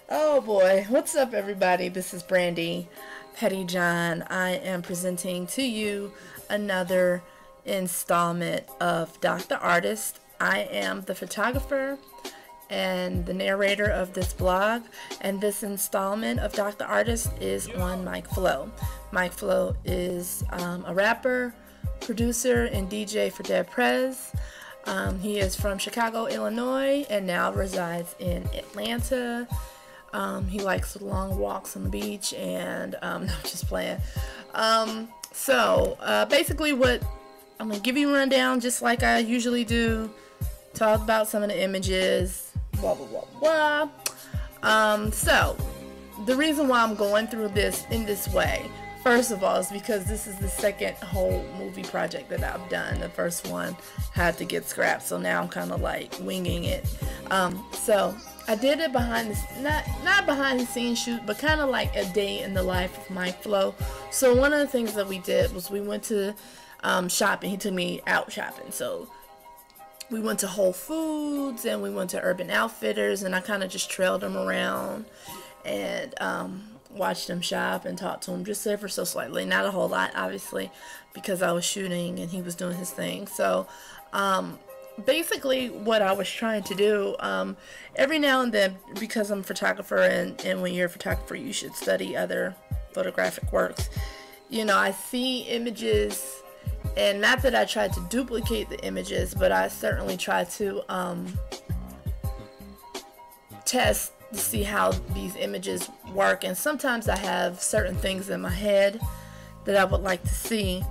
Oh boy, what's up everybody? This is Brandi Pettyjohn. I am presenting to you another installment of Doc the Artist. I am the photographer and the narrator of this blog, and this installment of Doc the Artist is on Mike Flo. Mike Flo is a rapper, producer, and DJ for Dead Prez. He is from Chicago, Illinois, and now resides in Atlanta. He likes long walks on the beach, and no, I'm just playing. Basically what I'm going to give you a rundown just like I usually do, talk about some of the images, blah, blah, blah, blah. So, the reason why I'm going through this in this way, first of all, is because this is the second whole movie project that I've done. The first one had to get scrapped, so now I'm kind of like winging it. So I did it behind the not behind the scenes shoot, but kind of like a day in the life of Mike Flo. So one of the things that we did was we went to shopping. He took me out shopping, so we went to Whole Foods and we went to Urban Outfitters, and I kind of just trailed him around and watched him shop and talked to him just ever so slightly, not a whole lot obviously, because I was shooting and he was doing his thing. So basically what I was trying to do, every now and then, because I'm a photographer, and when you're a photographer you should study other photographic works, you know, I see images, and not that I tried to duplicate the images, but I certainly try to test to see how these images work. And sometimes I have certain things in my head that I would like to see.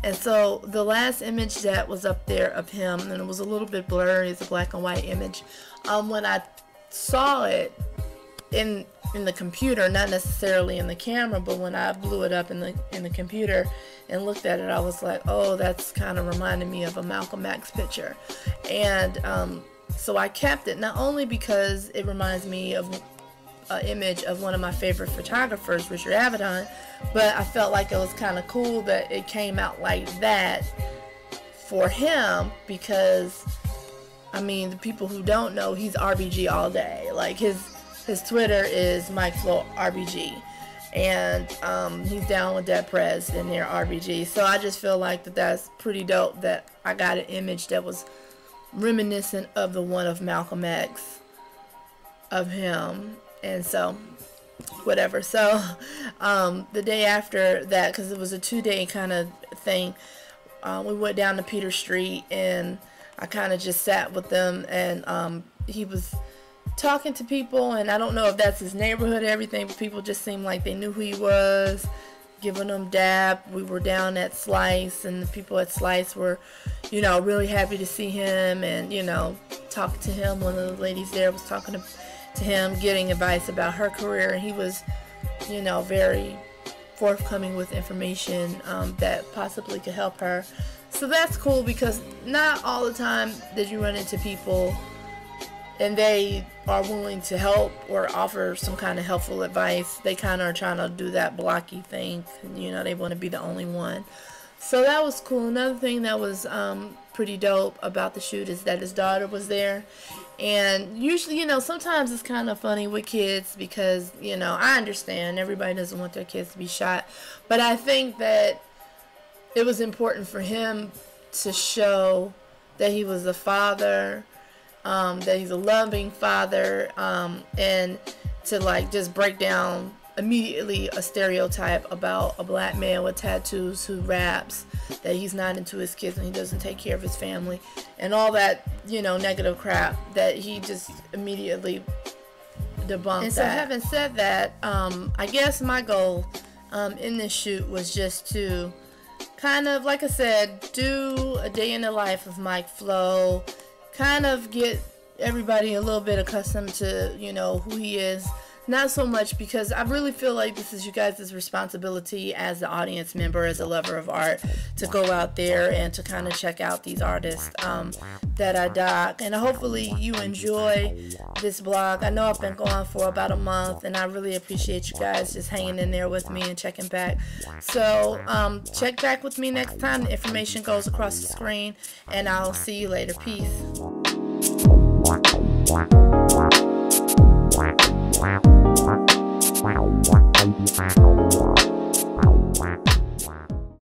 And so the last image that was up there of him, and it was a little bit blurry, it's a black and white image, when I saw it in the computer, not necessarily in the camera, but when I blew it up in the computer and looked at it, I was like, oh, that's kind of reminding me of a Malcolm X picture. And so I kept it, not only because it reminds me of an image of one of my favorite photographers, Richard Avedon, but I felt like it was kind of cool that it came out like that for him, because I mean, the people who don't know, he's RBG all day. Like his Twitter is MikeFlo RBG, and he's down with Dead Prez and their RBG. So I just feel like that's pretty dope that I got an image that was reminiscent of the one of Malcolm X, of him. And so whatever. So the day after that, because it was a 2-day kind of thing, we went down to Peter Street, and I kind of just sat with them, and he was talking to people, and I don't know if that's his neighborhood or everything, but people just seemed like they knew who he was, giving him dap. We were down at Slice, and the people at Slice were, you know, really happy to see him, and, you know, talking to him. One of the ladies there was talking to him, getting advice about her career, and he was, you know, very forthcoming with information that possibly could help her. So that's cool, because not all the time that you run into people and they are willing to help or offer some kind of helpful advice. They kind of are trying to do that blocky thing, you know, they want to be the only one. So that was cool. Another thing that was pretty dope about the shoot is that his daughter was there. And usually, you know, sometimes it's kind of funny with kids because, you know, I understand everybody doesn't want their kids to be shot, but I think that it was important for him to show that he was a father, that he's a loving father, and to like just break down immediately a stereotype about a black man with tattoos who raps, that he's not into his kids and he doesn't take care of his family, and all that, you know, negative crap that he just immediately debunked. And so having said that, I guess my goal in this shoot was just to kind of, like I said, do a day in the life of Mike Flo, kind of get everybody a little bit accustomed to, you know, who he is. Not so much because I really feel like this is you guys' responsibility as the audience member, as a lover of art, to go out there and to kind of check out these artists that I doc. And hopefully you enjoy this blog. I know I've been going for about a month, and I really appreciate you guys just hanging in there with me and checking back. So check back with me next time. The information goes across the screen, and I'll see you later. Peace.